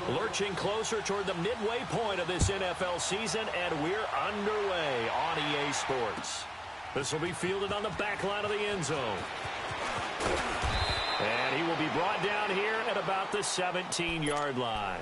Lurching closer toward the midway point of this NFL season, and we're underway on EA Sports. This will be fielded on the back line of the end zone. And he will be brought down here at about the 17-yard line.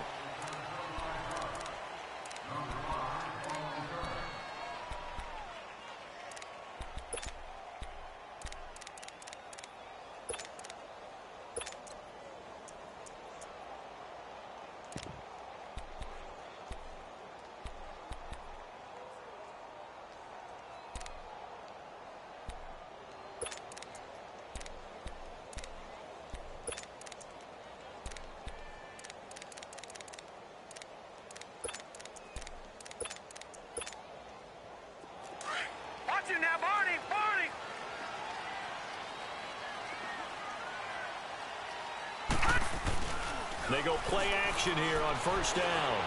They go play action here on first down.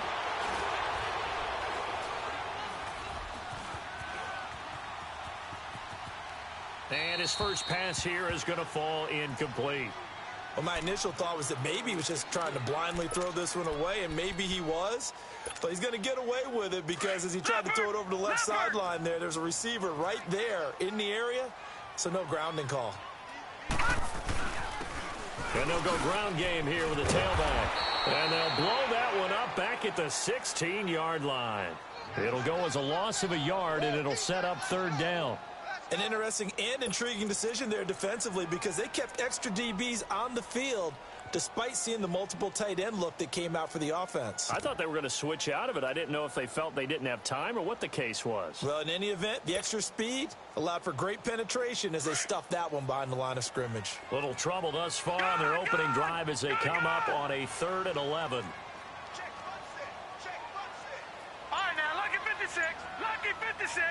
And his first pass here is going to fall incomplete. Well, my initial thought was that maybe he was just trying to blindly throw this one away, and maybe he was. But he's going to get away with it because as he tried to throw it over the left sideline there's a receiver right there in the area, so no grounding call. And they'll go ground game here with a tailback. And they'll blow that one up back at the 16-yard line. It'll go as a loss of a yard, and it'll set up third down. An interesting and intriguing decision there defensively because they kept extra DBs on the field despite seeing the multiple tight end look that came out for the offense. I thought they were going to switch out of it. I didn't know if they felt they didn't have time or what the case was. Well, in any event, the extra speed allowed for great penetration as they stuffed that one behind the line of scrimmage. Little trouble thus far on their opening drive as they come up on a 3rd and 11. All right, now, lucky 56. Lucky 56.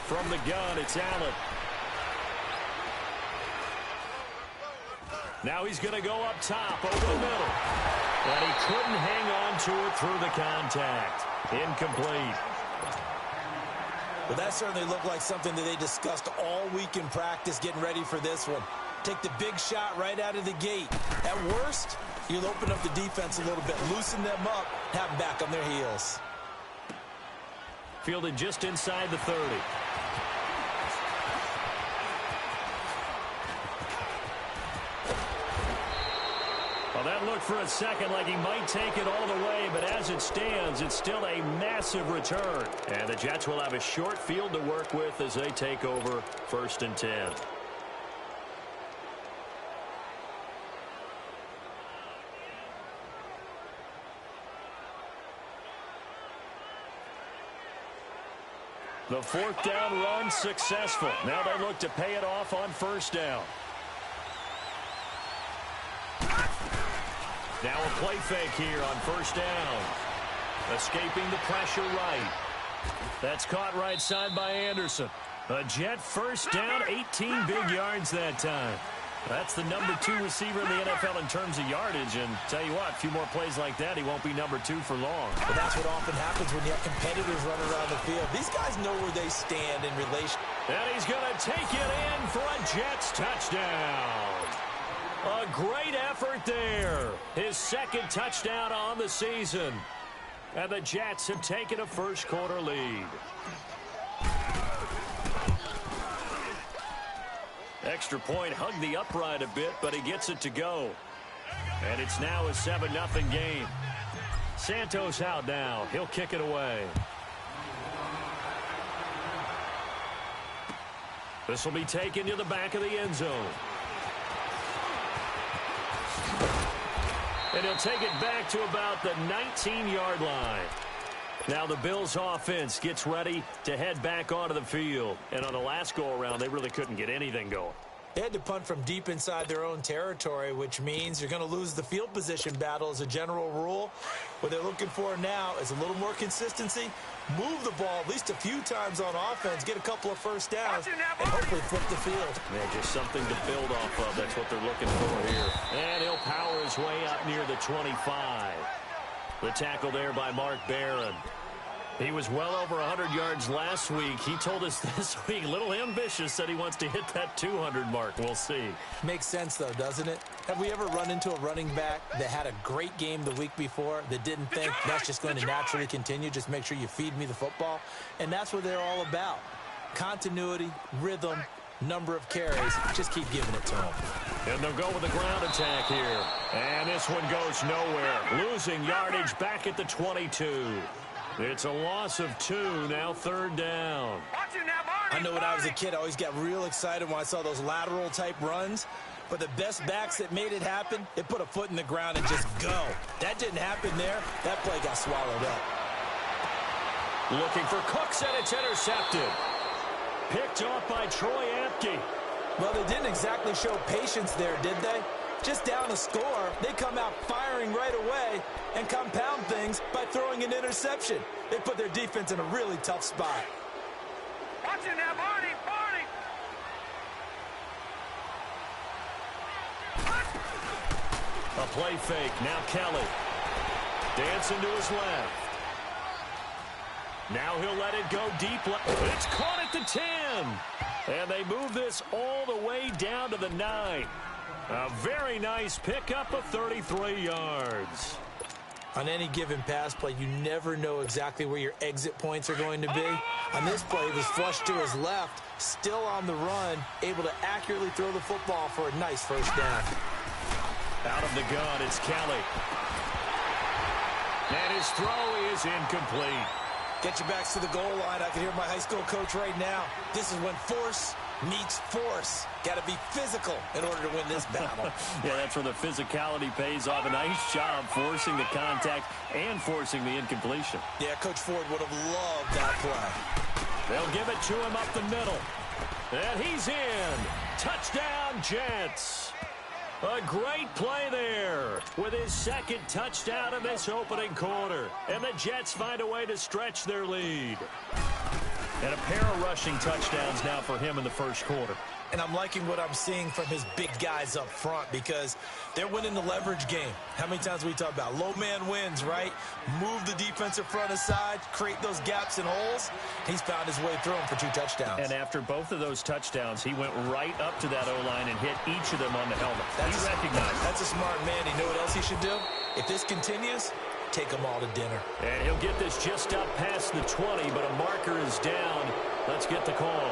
From the gun, it's Allen. Now he's going to go up top over the middle. And he couldn't hang on to it through the contact. Incomplete. Well, that certainly looked like something that they discussed all week in practice getting ready for this one. Take the big shot right out of the gate. At worst, you'll open up the defense a little bit, loosen them up, have them back on their heels. Fielded just inside the 30. Well, that looked for a second like he might take it all the way, but as it stands, it's still a massive return. And the Jets will have a short field to work with as they take over 1st and 10. The 4th down run successful. Now they look to pay it off on 1st down. Now a play fake here on 1st down. Escaping the pressure right. That's caught right side by Anderson. A Jet 1st down, 18 big yards that time. That's the number 2 receiver in the NFL in terms of yardage. And tell you what, a few more plays like that, he won't be number 2 for long. But that's what often happens when you have competitors running around the field. These guys know where they stand in relation. And he's going to take it in for a Jets touchdown. A great effort there. His 2nd touchdown on the season. And the Jets have taken a first-quarter lead. Extra point hugged the upright a bit, but he gets it to go. And it's now a 7-0 game. Santos out now. He'll kick it away. This will be taken to the back of the end zone. And he'll take it back to about the 19-yard line. Now the Bills offense gets ready to head back onto the field. And on the last go-around, they really couldn't get anything going. They had to punt from deep inside their own territory, which means you're going to lose the field position battle as a general rule. What they're looking for now is a little more consistency, move the ball at least a few times on offense, get a couple of first downs, and hopefully flip the field. Yeah, just something to build off of. That's what they're looking for here. And he'll power his way up near the 25. The tackle there by Mark Barron. He was well over 100 yards last week. He told us this week, a little ambitious, said he wants to hit that 200 mark. We'll see. Makes sense, though, doesn't it? Have we ever run into a running back that had a great game the week before that didn't think that's just going to naturally continue? Just make sure you feed me the football. And that's what they're all about. Continuity, rhythm, number of carries. Just keep giving it to them. And they'll go with a ground attack here. And this one goes nowhere. Losing yardage back at the 22. It's a loss of 2, now 3rd down. I know when I was a kid, I always got real excited when I saw those lateral-type runs. But the best backs that made it happen, they put a foot in the ground and just go. That didn't happen there. That play got swallowed up. Looking for Cooks, and it's intercepted. Picked off by Troy Apke. Well, they didn't exactly show patience there, did they? Just down a score, they come out firing right away and compound things by throwing an interception. They put their defense in a really tough spot. Watch it now, Barney, Barney. A play fake. Now Kelly. Dancing to his left. Now he'll let it go deep. It's caught at the 10. And they move this all the way down to the 9. A very nice pickup of 33 yards. On any given pass play, you never know exactly where your exit points are going to be. On this play, he was flushed to his left, still on the run, able to accurately throw the football for a nice first down. Out of the gun, it's Kelly. And his throw is incomplete. Get your backs to the goal line. I can hear my high school coach right now. This is when force meets force. Got to be physical in order to win this battle. Yeah, that's where the physicality pays off. A nice job forcing the contact and forcing the incompletion. Yeah, Coach Ford would have loved that play. They'll give it to him up the middle. And he's in. Touchdown, Jets. A great play there with his second touchdown in this opening quarter. And the Jets find a way to stretch their lead. And a pair of rushing touchdowns now for him in the first quarter. And I'm liking what I'm seeing from his big guys up front because they're winning the leverage game. How many times we talk about low man wins, right? Move the defensive front aside, create those gaps and holes. He's found his way through them for 2 touchdowns. And after both of those touchdowns, he went right up to that O-line and hit each of them on the helmet. He recognized. That's a smart man. You know what else he should do? If this continues, take them all to dinner. And he'll get this just up past the 20, but a marker is down. Let's get the call.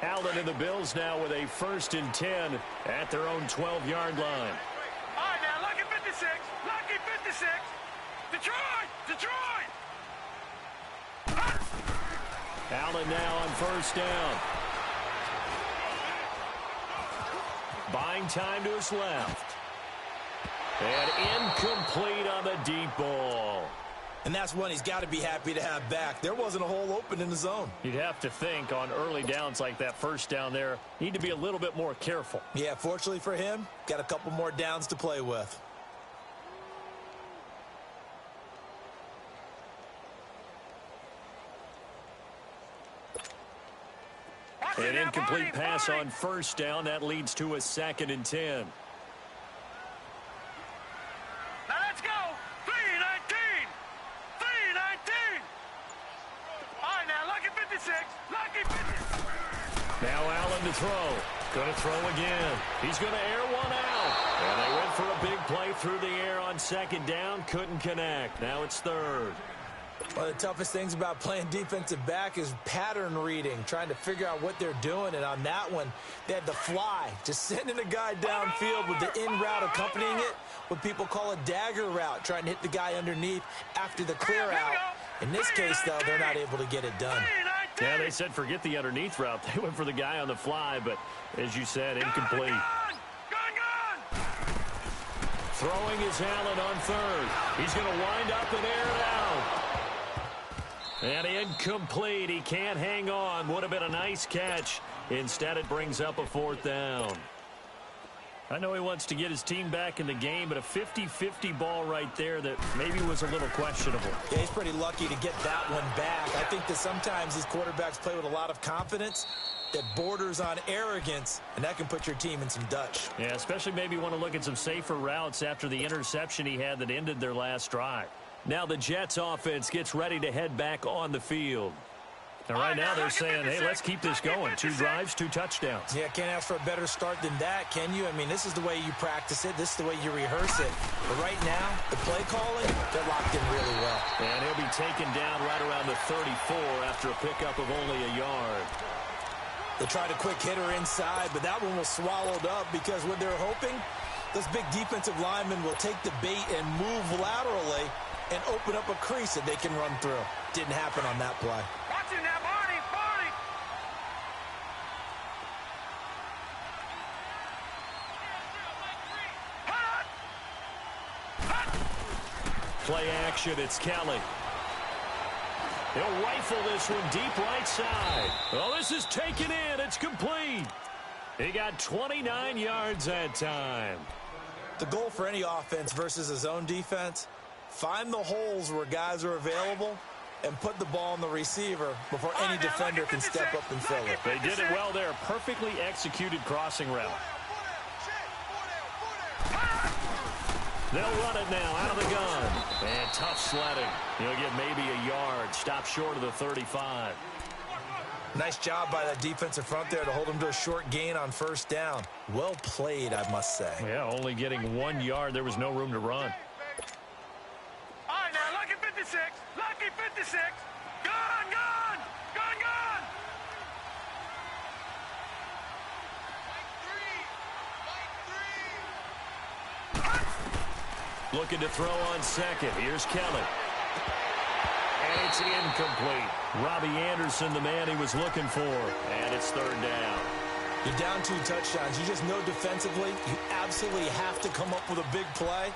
Allen and the Bills now with a 1st and 10 at their own 12-yard line. All right, now, lucky 56. Lucky 56. Detroit! Detroit! Allen now on 1st down. Buying time to his left. And incomplete on the deep ball. And that's one he's got to be happy to have back. There wasn't a hole open in the zone. You'd have to think on early downs like that 1st down there, need to be a little bit more careful. Yeah, fortunately for him, got a couple more downs to play with. An incomplete pass on 1st down. That leads to a 2nd and 10. Now let's go. 3-19. 3-19. All right, now, lucky 56. Lucky 56. Now Allen to throw. Going to throw again. He's going to air one out. And they went for a big play through the air on 2nd down. Couldn't connect. Now it's 3rd. One of the toughest things about playing defensive back is pattern reading, trying to figure out what they're doing. And on that one, they had the fly, just sending a guy downfield with the in route accompanying it, what people call a dagger route, trying to hit the guy underneath after the clear out. In this case, though, they're not able to get it done. Yeah, they said forget the underneath route. They went for the guy on the fly, but as you said, incomplete. Gun! Throwing is Allen on 3rd. He's going to wind up and air it out. And incomplete. He can't hang on. Would have been a nice catch. Instead, it brings up a 4th down. I know he wants to get his team back in the game, but a 50-50 ball right there that maybe was a little questionable. Yeah, he's pretty lucky to get that one back. I think that sometimes these quarterbacks play with a lot of confidence that borders on arrogance, and that can put your team in some Dutch. Yeah, especially maybe want to look at some safer routes after the interception he had that ended their last drive. Now the Jets offense gets ready to head back on the field. And right now they're saying, hey, let's keep this going. 2 drives, 2 touchdowns. Yeah, can't ask for a better start than that, can you? I mean, this is the way you practice it. This is the way you rehearse it. But right now, the play calling, they're locked in really well. And he'll be taken down right around the 34 after a pickup of only a yard. They tried a quick hitter inside, but that one was swallowed up because what they're hoping, those big defensive linemen will take the bait and move laterally and open up a crease that they can run through. Didn't happen on that play. Watch it now, Barney. Play action, it's Kelly. He'll rifle this one deep right side. Oh, this is taken in. It's complete. He got 29 yards that time. The goal for any offense versus a zone defense, find the holes where guys are available and put the ball on the receiver before any defender can step up and fill it. They did it well there. Perfectly executed crossing route. They'll run it now out of the gun. And tough sledding. He'll get maybe a yard. Stop short of the 35. Nice job by that defensive front there to hold him to a short gain on first down. Well played, I must say. Yeah, only getting 1 yard. There was no room to run. All right, now, lucky 56. Lucky 56. Gone, gone. Gone, gone. Looking to throw on second. Here's Kelly. And it's incomplete. Robbie Anderson, the man he was looking for. And it's 3rd down. You're down 2 touchdowns. You just know defensively you absolutely have to come up with a big play.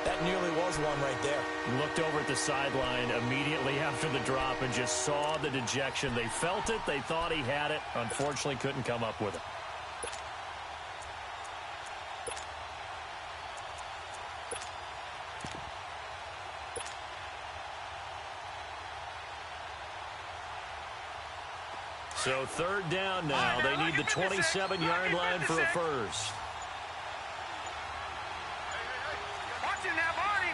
That nearly was one right there. Looked over at the sideline immediately after the drop and just saw the dejection. They felt it. They thought he had it. Unfortunately, couldn't come up with it. So 3rd down now. They need the 27-yard line for a first. Watch it now, Barney.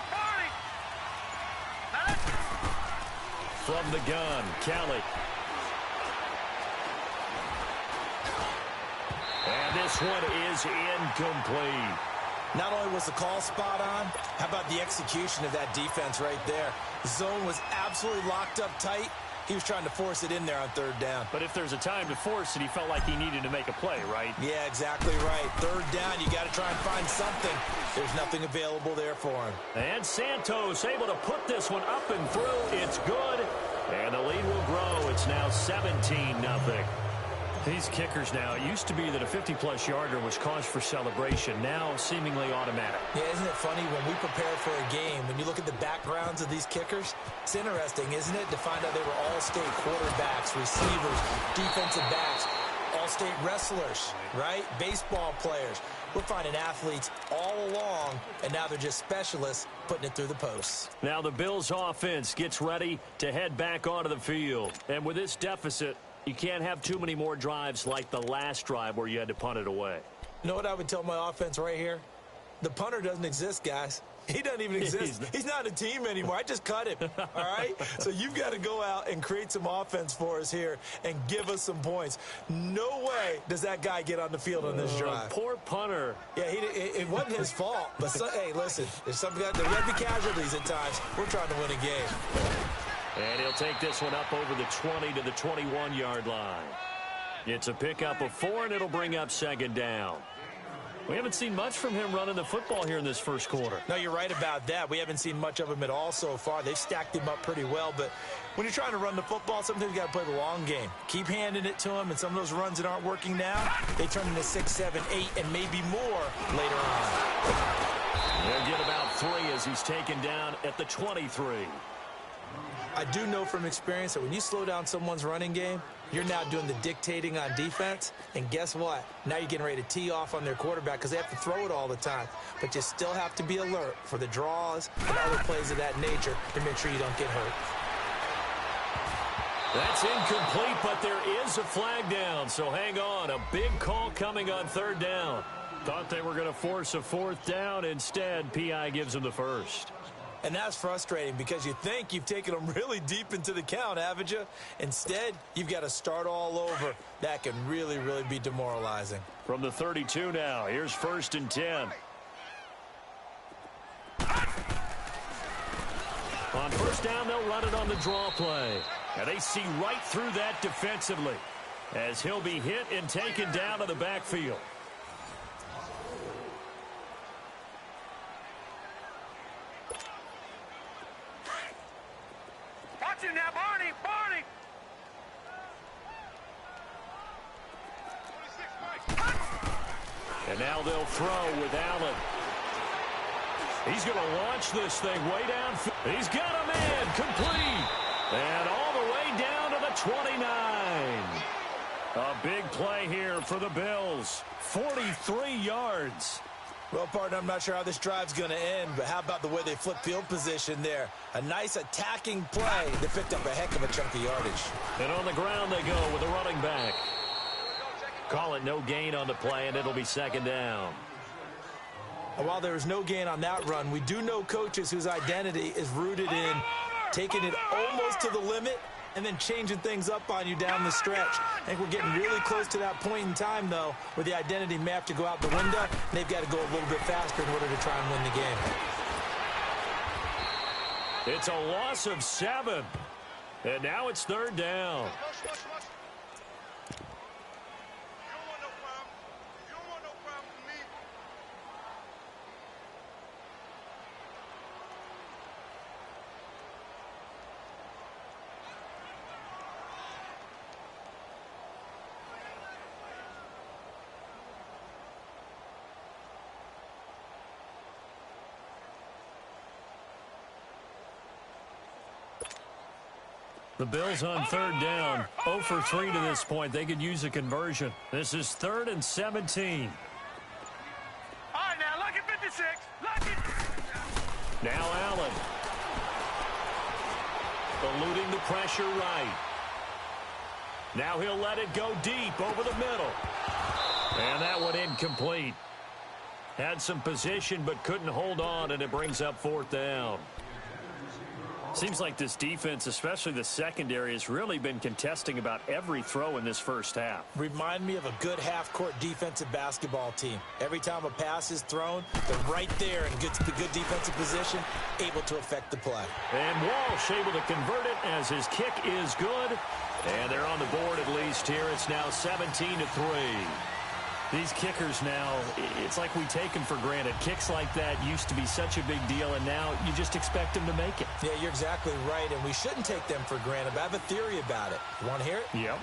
From the gun, Kelly. And this one is incomplete. Not only was the call spot on, how about the execution of that defense right there? The zone was absolutely locked up tight. He was trying to force it in there on 3rd down. But if there's a time to force it, he felt like he needed to make a play, right? Yeah, exactly right. 3rd down, you got to try and find something. There's nothing available there for him. And Santos able to put this one up and through. It's good. And the lead will grow. It's now 17-0. These kickers now, it used to be that a 50-plus yarder was cause for celebration. Now seemingly automatic. Yeah, isn't it funny when we prepare for a game, when you look at the backgrounds of these kickers, it's interesting, isn't it, to find out they were all-state quarterbacks, receivers, defensive backs, all-state wrestlers, right? Baseball players. We're finding athletes all along, and now they're just specialists putting it through the posts. Now the Bills' offense gets ready to head back onto the field. And with this deficit, you can't have too many more drives like the last drive where you had to punt it away. You know what I would tell my offense right here? The punter doesn't exist, guys. He doesn't even exist. He's not a team anymore. I just cut him, all right? So you've got to go out and create some offense for us here and give us some points. No way does that guy get on the field on this drive. Poor punter. Yeah, it wasn't his fault. But, hey, listen, there's something there got to be casualties at times. We're trying to win a game. And he'll take this one up over the 20 to the 21-yard line. It's a pickup of 4, and it'll bring up 2nd down. We haven't seen much from him running the football here in this first quarter. No, you're right about that. We haven't seen much of him at all so far. They've stacked him up pretty well. But when you're trying to run the football, sometimes you got to play the long game. Keep handing it to him, and some of those runs that aren't working now, they turn into 6, 7, 8, and maybe more later on. They'll get about 3 as he's taken down at the 23. I do know from experience that when you slow down someone's running game, You're now doing the dictating on defense, and guess what? Now you're getting ready to tee off on their quarterback because they have to throw it all the time. But you still have to be alert for the draws and other plays of that nature to make sure you don't get hurt. That's incomplete, but there is a flag down, so hang on. A big call coming on third down. Thought they were going to force a fourth down. Instead, P.I. gives them the first. And that's frustrating because you think you've taken them really deep into the count, haven't you? Instead, you've got to start all over. That can really, really be demoralizing. From the 32 now, here's 1st and 10. On first down, they'll run it on the draw play. And they see right through that defensively as he'll be hit and taken down to the backfield. Watch him now, Barney! Barney! And now they'll throw with Allen. He's going to launch this thing way down. He's got a man complete. And all the way down to the 29. A big play here for the Bills. 43 yards. Well, partner, I'm not sure how this drive's going to end, but how about the way they flip field position there? A nice attacking play that picked up a heck of a chunk of yardage. And on the ground they go with a running back. Call it no gain on the play, and it'll be 2nd down. And while there was no gain on that run, we do know coaches whose identity is rooted in taking it almost to the limit and then changing things up on you down the stretch. I think we're getting really close to that point in time, though, where the identity may have to go out the window, and they've got to go a little bit faster in order to try and win the game. It's a loss of 7. And now it's 3rd down. The Bills on 3rd down. 0 for 3 to this point. They could use a conversion. This is 3rd and 17. All right, now, lucky 56. Lucky. Now Allen. Eluding the pressure right. Now he'll let it go deep over the middle. And that one incomplete. Had some position but couldn't hold on, and it brings up 4th down. Seems like this defense, especially the secondary, has really been contesting about every throw in this first half. Remind me of a good half-court defensive basketball team. Every time a pass is thrown, they're right there in good defensive position, able to affect the play. And Walsh able to convert it as his kick is good. And they're on the board at least here. It's now 17-3. These kickers now, it's like we take them for granted. Kicks like that used to be such a big deal, and now you just expect them to make it. Yeah, you're exactly right, and we shouldn't take them for granted. But I have a theory about it. You want to hear it? Yep.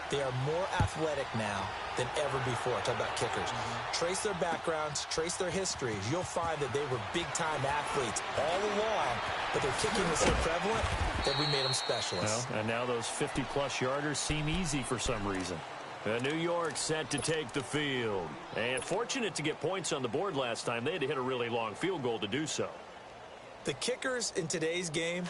They are more athletic now than ever before. Talk about kickers. Trace their backgrounds, trace their histories. You'll find that they were big-time athletes all along, but their kicking was so prevalent that we made them specialists. Well, and now those 50-plus yarders seem easy for some reason. New York set to take the field. And fortunate to get points on the board last time. They had to hit a really long field goal to do so. The kickers in today's game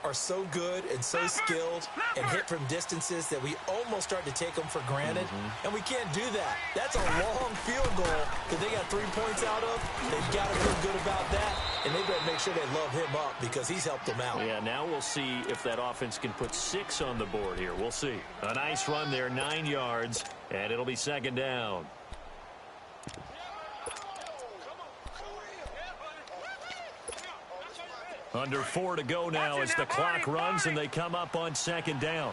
are so good and so skilled and hit from distances that we almost start to take them for granted. And we can't do that. That's a long field goal that they got 3 points out of. They've got to feel good about that. And they better make sure they love him up because he's helped them out. Yeah, now we'll see if that offense can put 6 on the board here. We'll see. A nice run there, 9 yards, and it'll be 2nd down. Under 4 to go now as the clock runs and they come up on 2nd down.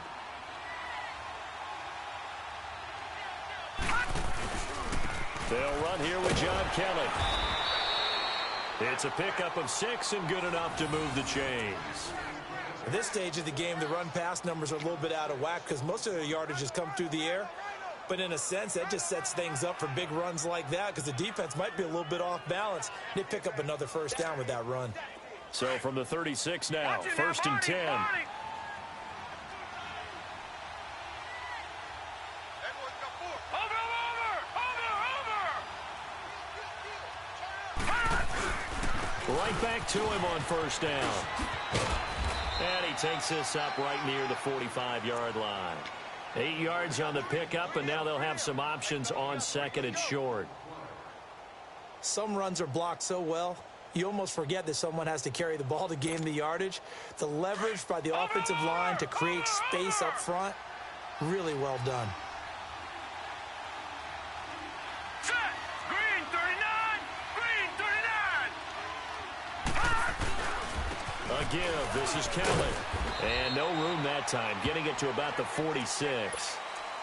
They'll run here with John Kelly. It's a pickup of 6 and good enough to move the chains. At this stage of the game, the run-pass numbers are a little bit out of whack because most of their yardage has come through the air. But in a sense, that just sets things up for big runs like that because the defense might be a little bit off balance. They pick up another 1st down with that run. So from the 36 now, 1st and 10. Right back to him on first down. And he takes this up right near the 45-yard line. 8 yards on the pickup, and now they'll have some options on second and short. Some runs are blocked so well, you almost forget that someone has to carry the ball to gain the yardage. The leverage by the offensive line to create space up front, really well done. Set. Green 39. Green 39. A give. This is Kelly. And no room that time, getting it to about the 46.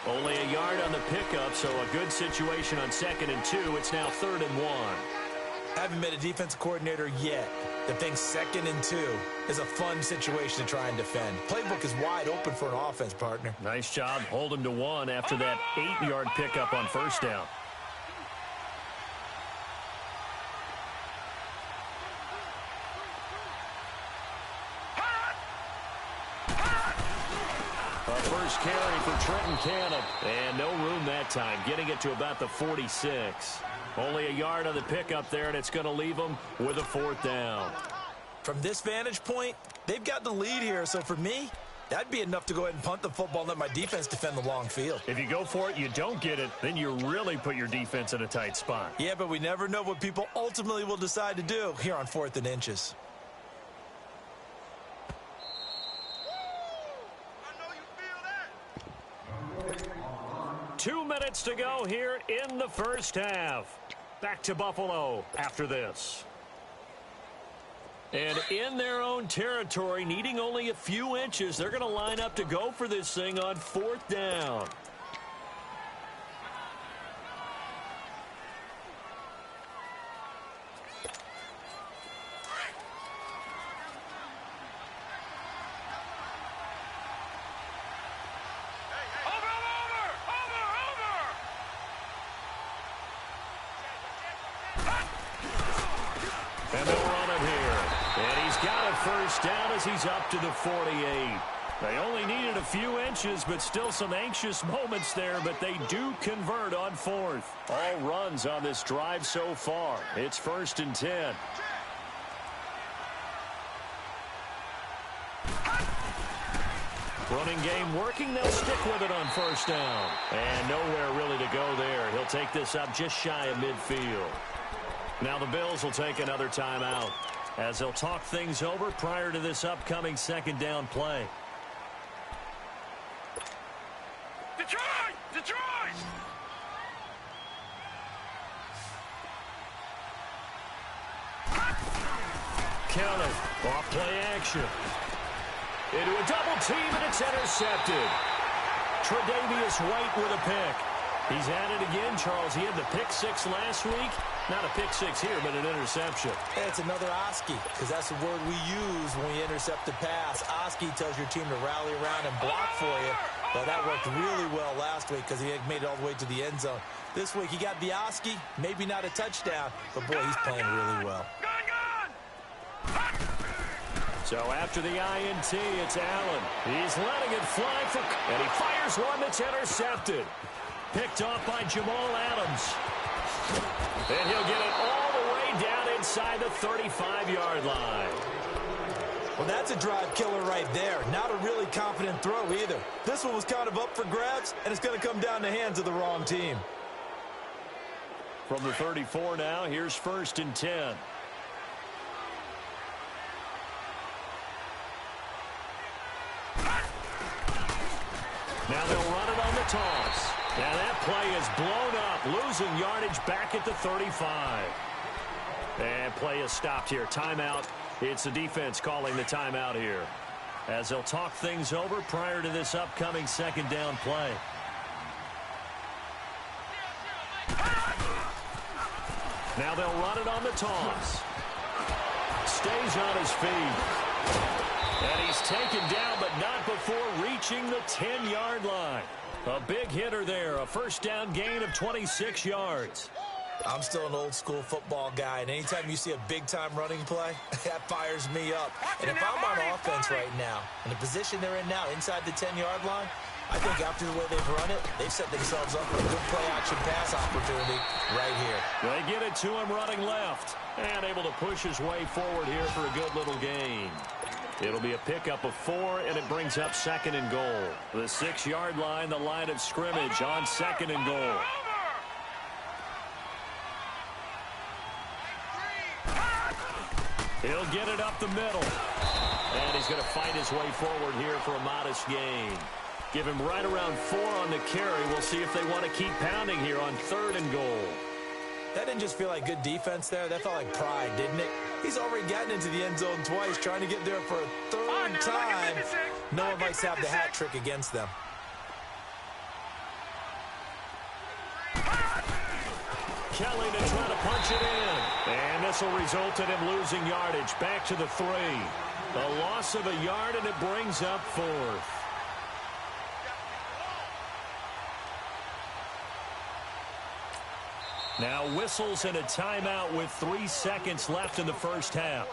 Only a yard on the pickup, so a good situation on second and 2. It's now 3rd and 1. Haven't been a defensive coordinator yet. The thing 2nd and 2 is a fun situation to try and defend. Playbook is wide open for an offense, partner. Nice job. Hold him to 1 after that 8-yard pickup on first down. First carry for Trenton Cannon. And no room that time, getting it to about the 46. Only a yard on the pickup there, and it's going to leave them with a 4th down. From this vantage point, they've got the lead here, so for me, that'd be enough to go ahead and punt the football and let my defense defend the long field. If you go for it, you don't get it, then you really put your defense in a tight spot. Yeah, but we never know what people ultimately will decide to do here on 4th and inches. 2 minutes to go here in the first half. Back to Buffalo after this. And in their own territory, needing only a few inches, they're going to line up to go for this thing on 4th down. And they'll run it here. And he's got a first down as he's up to the 48. They only needed a few inches, but still some anxious moments there, but they do convert on 4th. All runs on this drive so far. It's 1st and 10. Running game working. They'll stick with it on first down. And nowhere really to go there. He'll take this up just shy of midfield. Now the Bills will take another timeout as they'll talk things over prior to this upcoming 2nd down play. Detroit! Detroit! Kelly, off play action. Into a double team, and it's intercepted. Tre'Davious White with a pick. He's at it again, Charles. He had the pick 6 last week. Not a pick 6 here, but an interception. It's another Oski, because that's the word we use when we intercept a pass. Oski tells your team to rally around and block for you. Well, that worked really well last week because he had made it all the way to the end zone. This week, he got the Oski, maybe not a touchdown, but boy, he's playing really well. So after the INT, it's Allen. He's letting it fly and he fires one that's intercepted. Picked off by Jamal Adams. And he'll get it all the way down inside the 35-yard line. Well, that's a drive killer right there. Not a really confident throw either. This one was kind of up for grabs, and it's going to come down the hands of the wrong team. From the 34 now, here's 1st and 10. Now they'll run it on the toss. Now that play is blown up, losing yardage back at the 35. And play is stopped here. Timeout. It's the defense calling the timeout here, as they'll talk things over prior to this upcoming 2nd down play. Now they'll run it on the toss. Stays on his feet. And he's taken down, but not before reaching the 10-yard line. A big hitter there, a 1st down gain of 26 yards. I'm still an old-school football guy, and anytime you see a big-time running play, that fires me up. And if I'm on offense right now, in the position they're in now, inside the 10-yard line, I think after the way they've run it, they've set themselves up for a good play-action pass opportunity right here. They get it to him running left. And able to push his way forward here for a good little gain. It'll be a pickup of 4, and it brings up 2nd and goal. The 6-yard line, the line of scrimmage on 2nd and goal. He'll get it up the middle. And he's going to fight his way forward here for a modest gain. Give him right around 4 on the carry. We'll see if they want to keep pounding here on 3rd and goal. That didn't just feel like good defense there. That felt like pride, didn't it? He's already gotten into the end zone twice, trying to get there for a 3rd time. No one likes to have the hat trick against them. Kelly to try to punch it in. And this will result in him losing yardage. Back to the 3. A loss of a yard, and it brings up 4th. Now whistles and a timeout with 3 seconds left in the first half.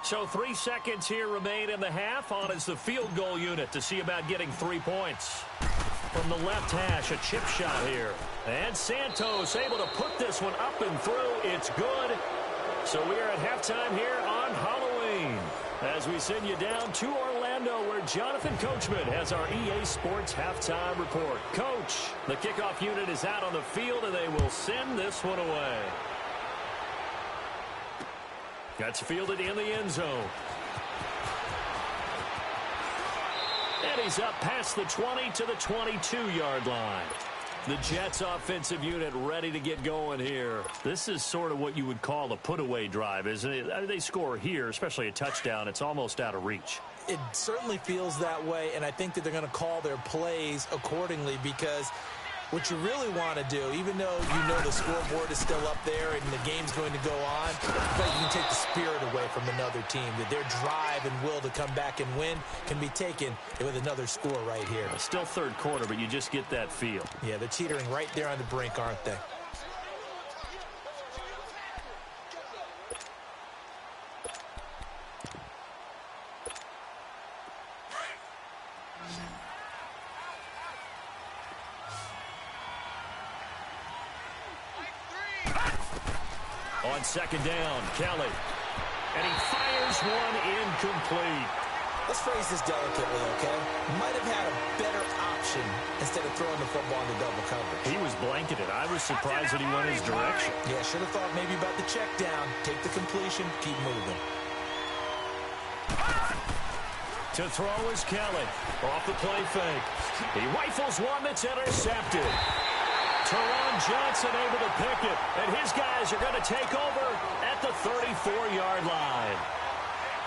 So 3 seconds here remain in the half. On is the field goal unit to see about getting 3 points. From the left hash, a chip shot here. And Santos able to put this one up and through. It's good. So we are at halftime here on Halloween, as we send you down to Orlando, where Jonathan Coachman has our EA Sports halftime report. Coach, the kickoff unit is out on the field, and they will send this one away. That's fielded in the end zone. And he's up past the 20 to the 22-yard line. The Jets offensive unit ready to get going here. This is sort of what you would call a put-away drive, isn't it? They score here, especially a touchdown. It's almost out of reach. It certainly feels that way, and I think that they're going to call their plays accordingly, because what you really want to do, even though you know the scoreboard is still up there and the game's going to go on, but you can take the spirit away from another team. That their drive and will to come back and win can be taken with another score right here. Still 3rd quarter, but you just get that feel. Yeah, they're teetering right there on the brink, aren't they? On 2nd down, Kelly. And he fires one incomplete. Let's phrase this delicately, okay? Might have had a better option instead of throwing the football into double coverage. He was blanketed. I was surprised that he went his direction. Yeah, should have thought maybe about the check down. Take the completion, keep moving. To throw is Kelly. Off the play fake. He rifles one that's intercepted. Teron Johnson able to pick it, and his guys are going to take over at the 34-yard line.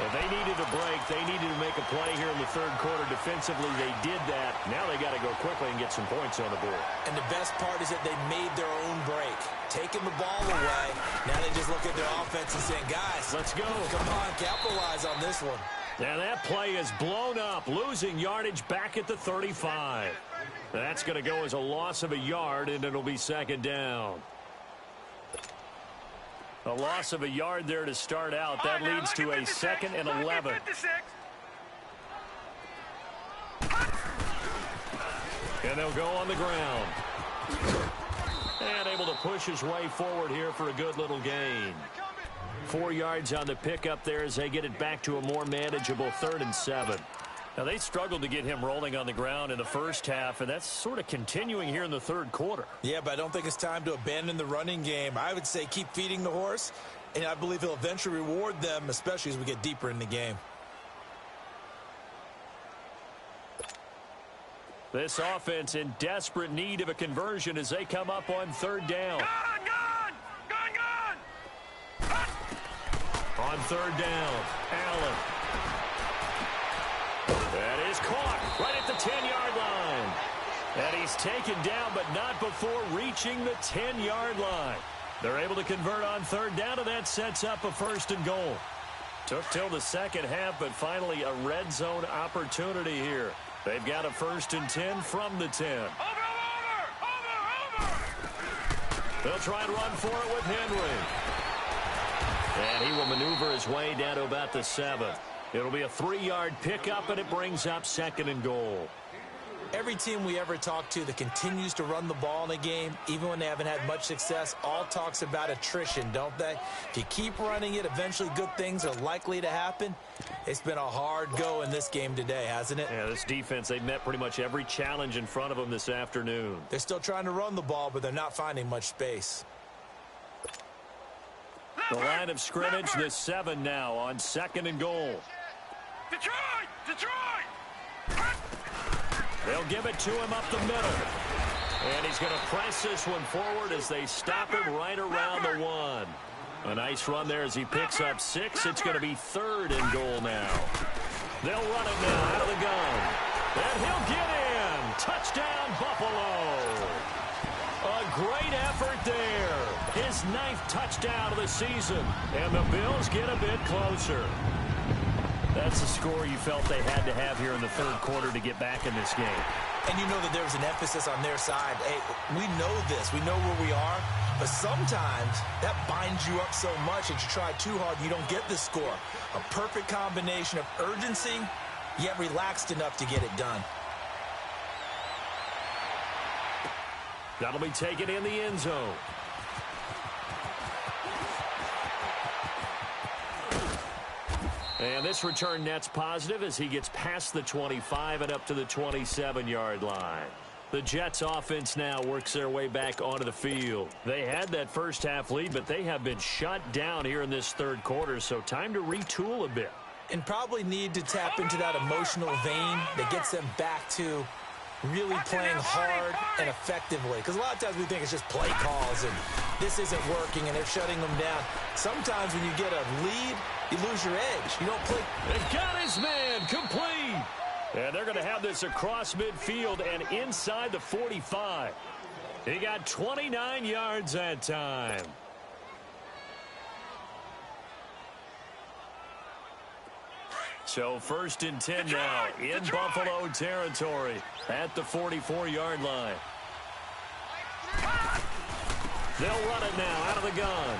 If they needed a break, they needed to make a play here in the 3rd quarter defensively. They did that. Now they got to go quickly and get some points on the board. And the best part is that they made their own break, taking the ball away. Now they just look at their offense and saying, guys, let's go. Come on, capitalize on this one. And that play is blown up, losing yardage back at the 35. That's going to go as a loss of a yard, and it'll be 2nd down. A loss of a yard there to start out. That leads to a 2nd and 11. And they'll go on the ground. And able to push his way forward here for a good little gain. 4 yards on the pickup there as they get it back to a more manageable 3rd and 7. Now, they struggled to get him rolling on the ground in the first half, and that's sort of continuing here in the 3rd quarter. Yeah, but I don't think it's time to abandon the running game. I would say keep feeding the horse, and I believe he'll eventually reward them, especially as we get deeper in the game. This offense in desperate need of a conversion as they come up on 3rd down. On 3rd down, Allen. That is caught right at the 10-yard line. And he's taken down, but not before reaching the 10-yard line. They're able to convert on 3rd down, and that sets up a 1st and goal. Took till the second half, but finally a red zone opportunity here. They've got a 1st and 10 from the 10. Over! They'll try and run for it with Henry. And he will maneuver his way down to about the 7. It'll be a 3-yard pickup, and it brings up 2nd and goal. Every team we ever talk to that continues to run the ball in a game, even when they haven't had much success, all talks about attrition, don't they? If you keep running it, eventually good things are likely to happen. It's been a hard go in this game today, hasn't it? Yeah, this defense, they've met pretty much every challenge in front of them this afternoon. They're still trying to run the ball, but they're not finding much space. The line of scrimmage, the 7 now on 2nd and goal. Detroit! Detroit! They'll give it to him up the middle. And he's going to press this one forward as they stop him right around the 1. A nice run there as he picks up 6. It's going to be 3rd and goal now. They'll run it now out of the gun. And he'll get in. Touchdown, Buffalo. A great effort there. His 9th touchdown of the season. And the Bills get a bit closer. That's the score you felt they had to have here in the 3rd quarter to get back in this game. And you know that there was an emphasis on their side. Hey, we know this. We know where we are. But sometimes that binds you up so much that you try too hard, you don't get the score. A perfect combination of urgency, yet relaxed enough to get it done. That'll be taken in the end zone. And this return net's positive as he gets past the 25 and up to the 27-yard line. The Jets offense now works their way back onto the field. They had that first half lead, but they have been shut down here in this 3rd quarter, so time to retool a bit. And probably need to tap into that emotional vein that gets them back to really playing hard and effectively. Because a lot of times we think it's just play calls and this isn't working and they're shutting them down. Sometimes when you get a lead, you lose your edge. You don't play. They've got his man complete. And they're going to have this across midfield and inside the 45. He got 29 yards that time. So 1st and 10 now in Buffalo territory at the 44-yard line. They'll run it now out of the gun.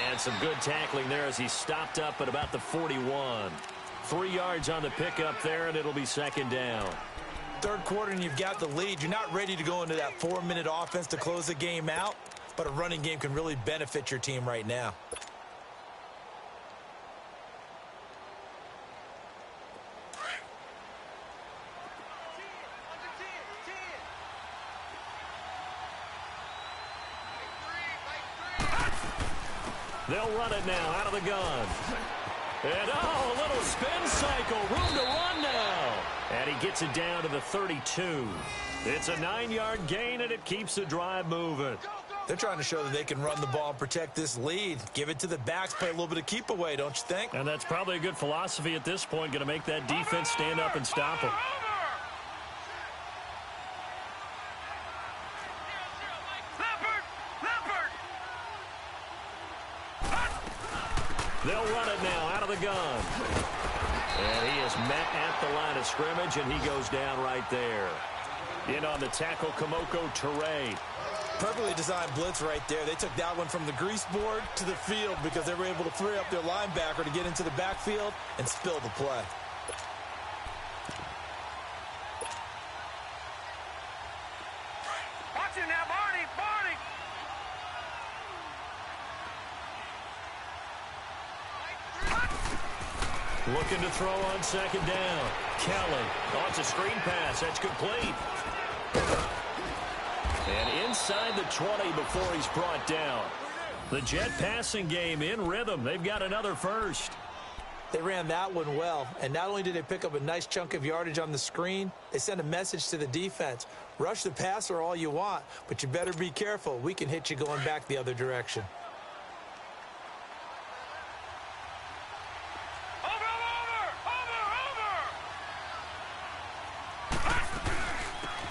And some good tackling there as he stopped up at about the 41. 3 yards on the pickup there, and it'll be 2nd down. 3rd quarter, and you've got the lead. You're not ready to go into that 4-minute offense to close the game out, but a running game can really benefit your team right now. They'll run it now out of the gun. And, oh, a little spin cycle. Room to run now. And he gets it down to the 32. It's a 9-yard gain, and it keeps the drive moving. They're trying to show that they can run the ball and protect this lead. Give it to the backs, play a little bit of keep away, don't you think? And that's probably a good philosophy at this point, going to make that defense stand up and stop them. They'll run it now out of the gun. And he is met at the line of scrimmage, and he goes down right there. In on the tackle, Kamoko Toure. Perfectly designed blitz right there. They took that one from the grease board to the field because they were able to free up their linebacker to get into the backfield and spill the play. Watch it now, Barney! Barney! Looking to throw on 2nd down. Kelly. Oh, it's a screen pass. That's complete. And inside the 20 before he's brought down. The Jet passing game in rhythm. They've got another first. They ran that one well, and not only did they pick up a nice chunk of yardage on the screen, they sent a message to the defense. Rush the passer all you want, but you better be careful. We can hit you going back the other direction.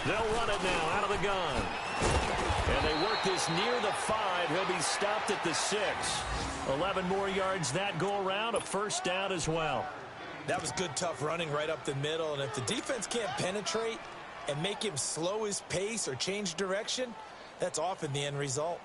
They'll run it now out of the gun. And they work this near the 5. He'll be stopped at the 6. 11 more yards that go around. A first down as well. That was good, tough running right up the middle. And if the defense can't penetrate and make him slow his pace or change direction, that's often the end result.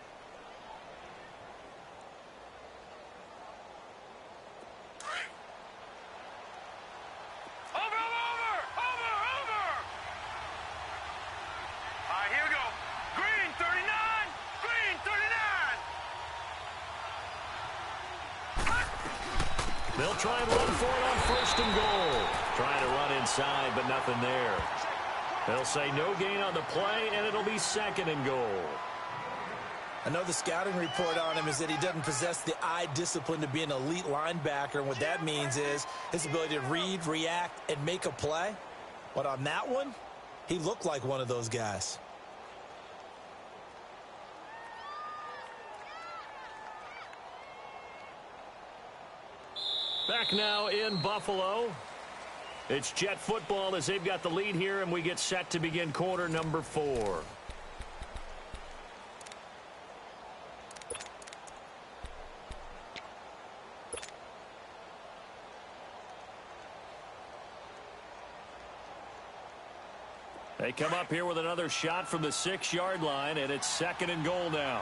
They'll try and run for it on first and goal. Trying to run inside, but nothing there. They'll say no gain on the play, and it'll be second and goal. I know the scouting report on him is that he doesn't possess the eye discipline to be an elite linebacker, and what that means is his ability to read, react, and make a play. But on that one, he looked like one of those guys. Back now in Buffalo. It's Jet football as they've got the lead here, and we get set to begin quarter number 4. They come up here with another shot from the 6-yard line, and it's second and goal now.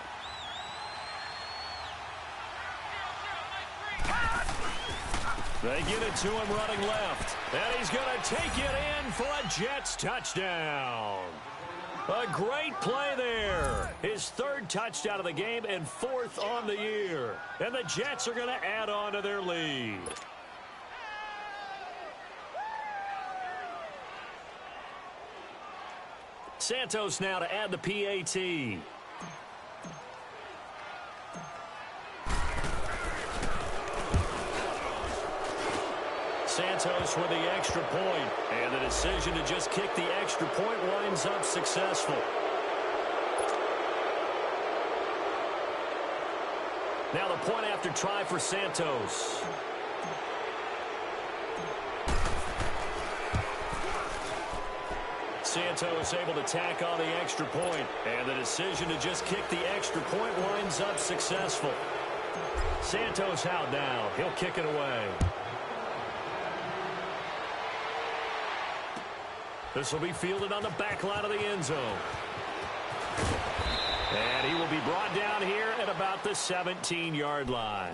They get it to him running left. And he's going to take it in for a Jets touchdown. A great play there. His 3rd touchdown of the game and 4th on the year. And the Jets are going to add on to their lead. Santos now to add the PAT. Santos with the extra point, and the decision to just kick the extra point winds up successful. Now the point after try for Santos. Santos able to tack on the extra point, and the decision to just kick the extra point winds up successful. Santos out now. He'll kick it away. This will be fielded on the back line of the end zone. And he will be brought down here at about the 17-yard line.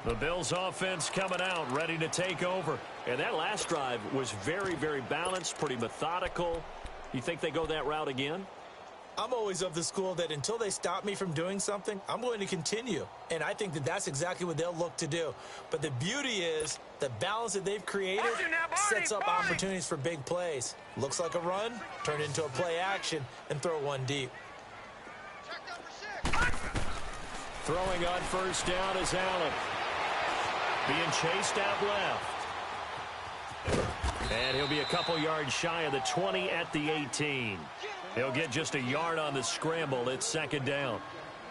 The Bills offense coming out, ready to take over. And that last drive was very, very balanced, pretty methodical. You think they go that route again? I'm always of the school that until they stop me from doing something, I'm going to continue. And I think that that's exactly what they'll look to do. But the beauty is the balance that they've created sets up opportunities for big plays. Looks like a run, turn into a play action, and throw one deep. Throwing on first down is Allen. Being chased out left. And he'll be a couple yards shy of the 20 at the 18. He'll get just a yard on the scramble. It's second down.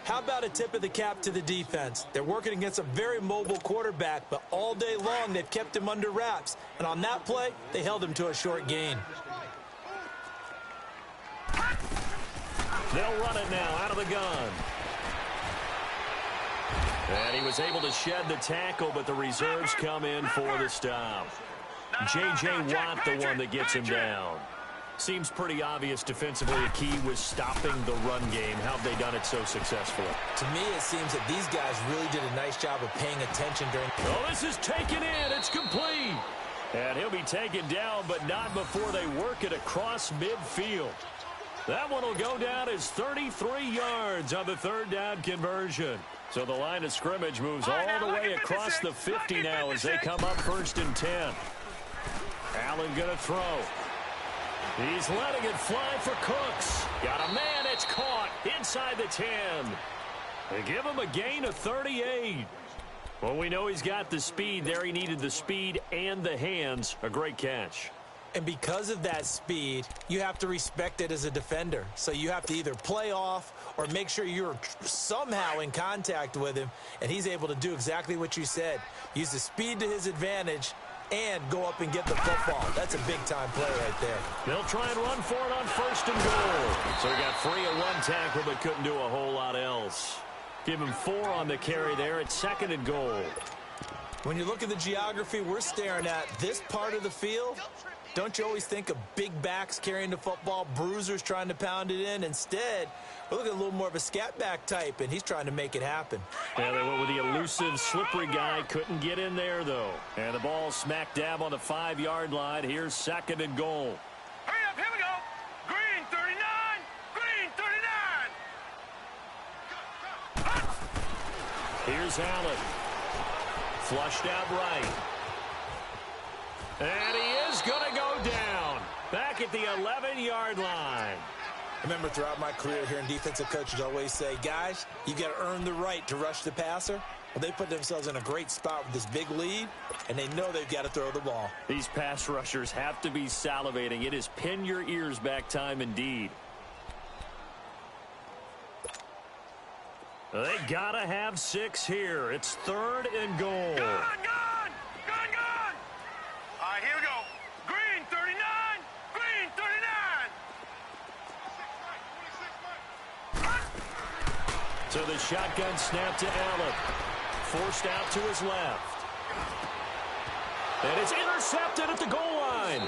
How about a tip of the cap to the defense? They're working against a very mobile quarterback, but all day long they've kept him under wraps. And on that play, they held him to a short gain. They'll run it now out of the gun. And he was able to shed the tackle, but the reserves come in for the stop. J.J. Watt, the one that gets him down. Seems pretty obvious defensively a key was stopping the run game. How have they done it so successfully? To me, it seems that these guys really did a nice job of paying attention during... Oh, this is taken in. It's complete. And he'll be taken down, but not before they work it across midfield. That one will go down as 33 yards on the 3rd down conversion. So the line of scrimmage moves all the way across the 50 now as they come up 1st and 10. Allen going to throw. He's letting it fly for Cooks. Got a man. It's caught inside the 10. They give him a gain of 38. Well, we know he's got the speed there. He needed the speed and the hands. A great catch. And because of that speed, you have to respect it as a defender. So you have to either play off or make sure you're somehow in contact with him. And he's able to do exactly what you said. Use the speed to his advantage and go up and get the football. That's a big-time play right there. They'll try and run for it on 1st and goal. So he got free of one tackle but couldn't do a whole lot else. Give him 4 on the carry there at 2nd and goal. When you look at the geography we're staring at, this part of the field, don't you always think of big backs carrying the football, bruisers trying to pound it in? Instead, we're looking at a little more of a scat back type, and he's trying to make it happen. Yeah, they went with the elusive, slippery guy. Couldn't get in there, though. And the ball smack dab on the 5-yard line. Here's 2nd and goal. Hurry up, here we go. Green 39, green 39. Here's Allen. Flushed out right. And he is going to go down. Back at the 11-yard line. I remember throughout my career hearing defensive coaches always say, guys, you've got to earn the right to rush the passer. Well, they put themselves in a great spot with this big lead, and they know they've got to throw the ball. These pass rushers have to be salivating. It is pin your ears back time indeed. They got to have 6 here. It's 3rd and goal. Gone! All right, here we go. Green, 39. Green, 39. So the shotgun snap to Allen. Forced out to his left. And it's intercepted at the goal line.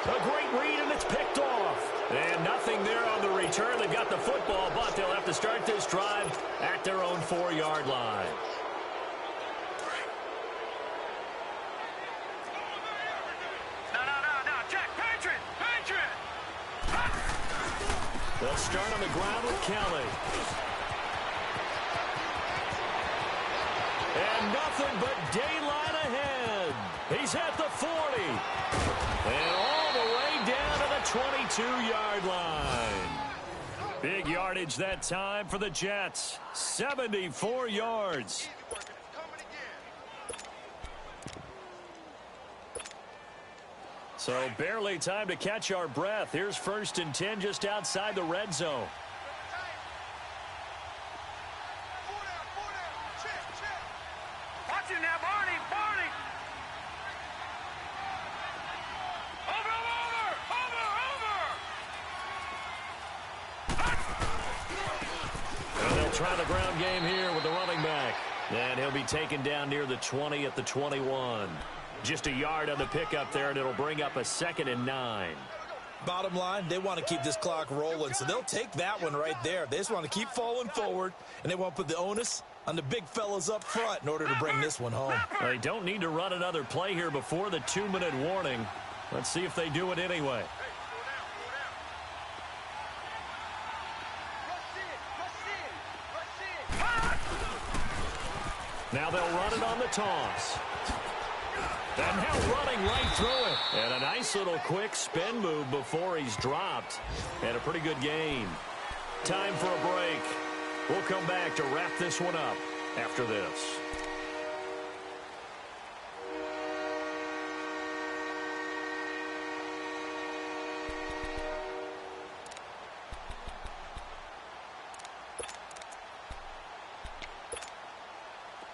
A great read, and it's picked off. And nothing there on the return. They've got the football, but they'll have to start this drive at their own 4-yard line. No. Check. Patriot. They'll start on the ground with Kelly. And nothing but daylight ahead. He's at the 40. And all the way down to the 22-yard line. Big yardage that time for the Jets. 74 yards. So barely time to catch our breath. Here's 1st and 10 just outside the red zone. Watch it now, Barney. Over. And they'll try the ground game here with the running back. And he'll be taken down near the 20 at the 21. Just a yard on the pickup there, and it'll bring up a 2nd and 9. Bottom line, they want to keep this clock rolling, so they'll take that one right there. They just want to keep falling forward, and they want to put the onus on the big fellas up front in order to bring this one home. They don't need to run another play here before the 2-minute warning. Let's see if they do it anyway. Now they'll run it on the toss. And now running right through it. And a nice little quick spin move before he's dropped. And a pretty good gain. Time for a break. We'll come back to wrap this one up after this.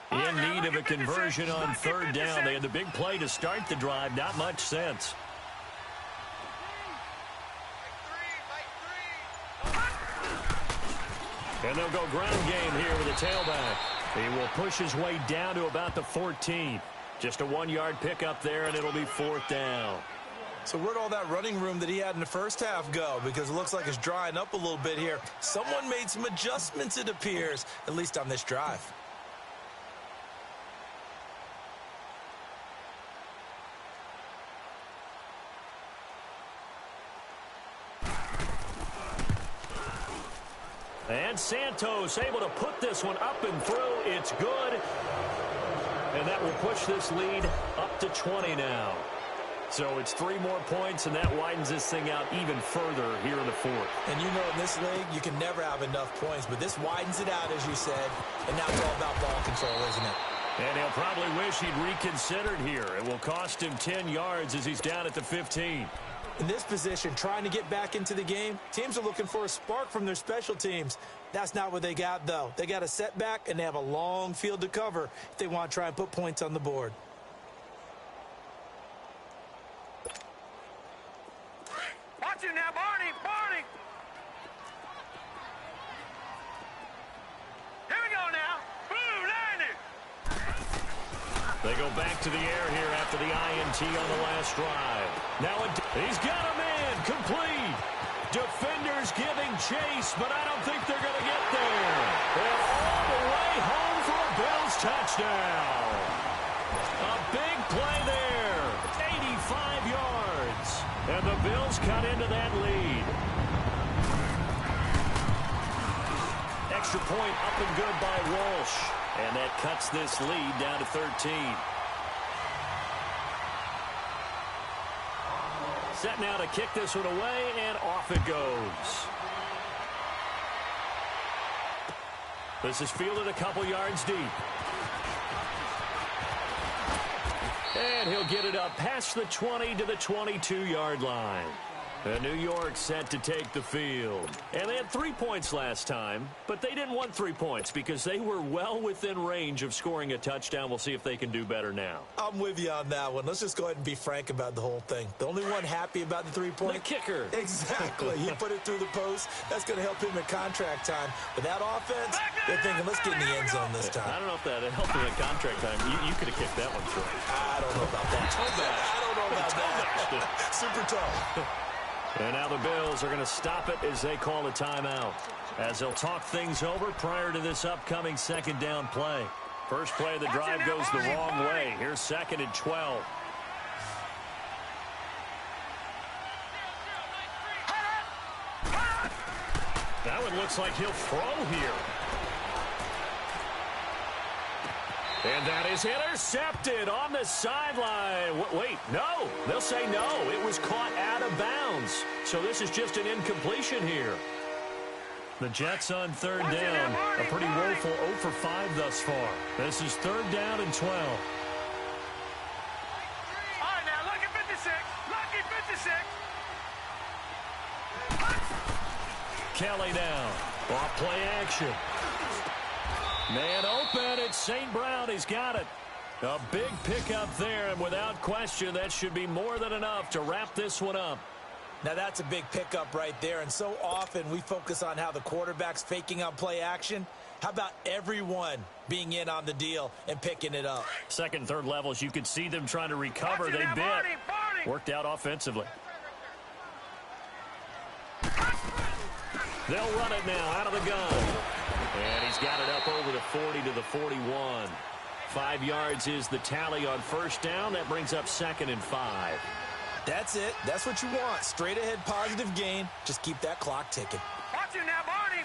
In need of a conversion on 3rd down. They had the big play to start the drive. Not much sense. And they'll go ground game here with a tailback. He will push his way down to about the 14. Just a 1-yard pickup there, and it'll be 4th down. So where'd all that running room that he had in the first half go? Because it looks like it's drying up a little bit here. Someone made some adjustments, it appears, at least on this drive. And Santos able to put this one up and through. It's good. And that will push this lead up to 20 now. So it's 3 more points, and that widens this thing out even further here in the 4th. And you know in this league, you can never have enough points, but this widens it out, as you said, and now it's all about ball control, isn't it? And he'll probably wish he'd reconsidered here. It will cost him 10 yards as he's down at the 15. In this position, trying to get back into the game, teams are looking for a spark from their special teams. That's not what they got, though. They got a setback, and they have a long field to cover if they want to try and put points on the board. Watch it now, Barney. Here we go now. Boom, landed. They go back to the air here after the INT on the last drive. Now he's got a man complete. Defenders giving chase, but I don't think they're going to get there. And all the way home for a Bills touchdown. A big play there. 85 yards. And the Bills cut into that lead. Extra point up and good by Walsh. And that cuts this lead down to 13. Set now to kick this one away, and off it goes. This is fielded a couple yards deep. And he'll get it up past the 20 to the 22-yard line. And New York set to take the field. And they had 3 points last time, but they didn't want 3 points because they were well within range of scoring a touchdown. We'll see if they can do better now. I'm with you on that one. Let's just go ahead and be frank about the whole thing. The only one happy about the 3-point? The kicker. Exactly. He put it through the post. That's going to help him in contract time. But that offense, they're thinking, let's get in the end zone this time. I don't know if that helped him in contract time. You could have kicked that one through. I don't know about that. I don't know about that. Super tough. And now the Bills are going to stop it as they call a timeout, as they'll talk things over prior to this upcoming second down play. First play of the drive goes the wrong way. Here's 2nd and 12. That one looks like he'll throw here. And that is intercepted on the sideline. Wait, no. They'll say no. It was caught out of bounds. So this is just an incompletion here. The Jets on 3rd down. A pretty woeful 0 for 5 thus far. This is 3rd down and 12. All right, now, lucky 56. Lucky 56. Kelly now. Off play action. Man open, it's St. Brown. He's got it. A big pickup there, and without question, that should be more than enough to wrap this one up. Now, that's a big pickup right there, and so often we focus on how the quarterback's faking on play action. How about everyone being in on the deal and picking it up? Second and third levels, you could see them trying to recover. They bit. Worked out offensively. They'll run it now out of the gun. And he's got it up over the 40 to the 41. 5 yards is the tally on first down. That brings up 2nd and 5. That's it. That's what you want. Straight ahead positive gain. Just keep that clock ticking. Watch it now, Barney.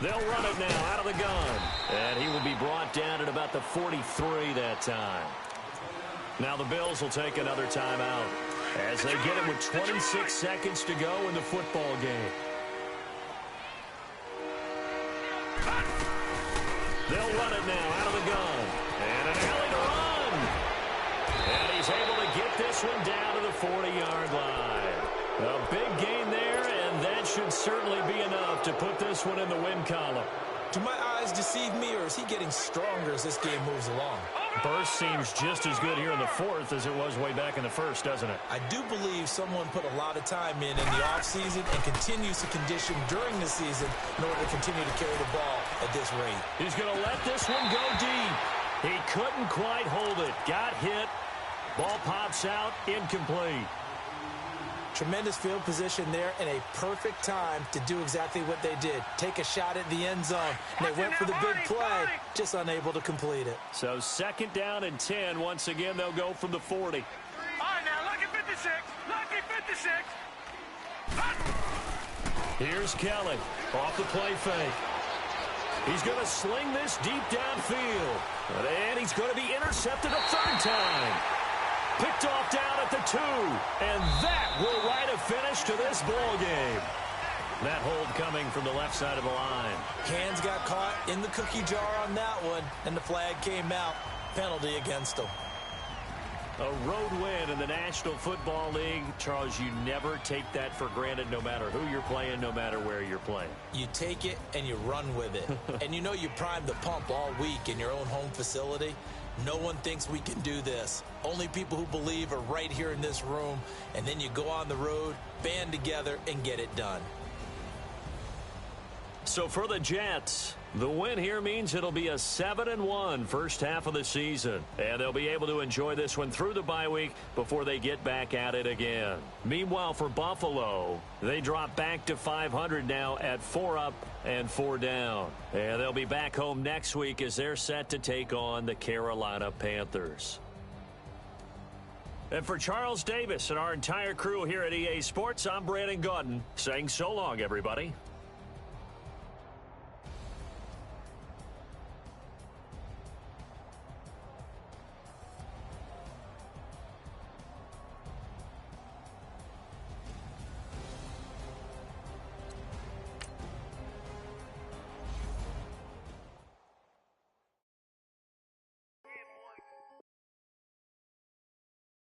They'll run it now out of the gun. And he will be brought down at about the 43 that time. Now the Bills will take another timeout as they get it with 26 seconds to go in the football game. They'll run it now out of the gun. And an alley to run. And he's able to get this one down to the 40-yard line. A big gain there, and that should certainly be enough to put this one in the win column. Do my eyes deceive me, or is he getting stronger as this game moves along? Burst seems just as good here in the fourth as it was way back in the first, doesn't it? I do believe someone put a lot of time in the offseason and continues to condition during the season in order to continue to carry the ball at this rate. He's going to let this one go deep. He couldn't quite hold it. Got hit. Ball pops out. Incomplete. Tremendous field position there and a perfect time to do exactly what they did. Take a shot at the end zone. And they went for the big play, just unable to complete it. So 2nd down and 10. Once again, they'll go from the 40. All right, now, lucky 56. Lucky 56. Here's Kelly off the play fake. He's going to sling this deep downfield. And he's going to be intercepted a 3rd time. Picked off down at the 2. And that will write a finish to this ball game. That hold coming from the left side of the line. Hands got caught in the cookie jar on that one, and the flag came out. Penalty against them. A road win in the National Football League. Charles, you never take that for granted no matter who you're playing, no matter where you're playing. You take it and you run with it. And you know you primed the pump all week in your own home facility. No one thinks we can do this. Only people who believe are right here in this room. And then you go on the road, band together, and get it done. So for the Jets, the win here means it'll be a 7-1 first half of the season. And they'll be able to enjoy this one through the bye week before they get back at it again. Meanwhile, for Buffalo, they drop back to 500 now at 4 up and 4 down. And they'll be back home next week as they're set to take on the Carolina Panthers. And for Charles Davis and our entire crew here at EA Sports, I'm Brandon Gaudin saying so long, everybody.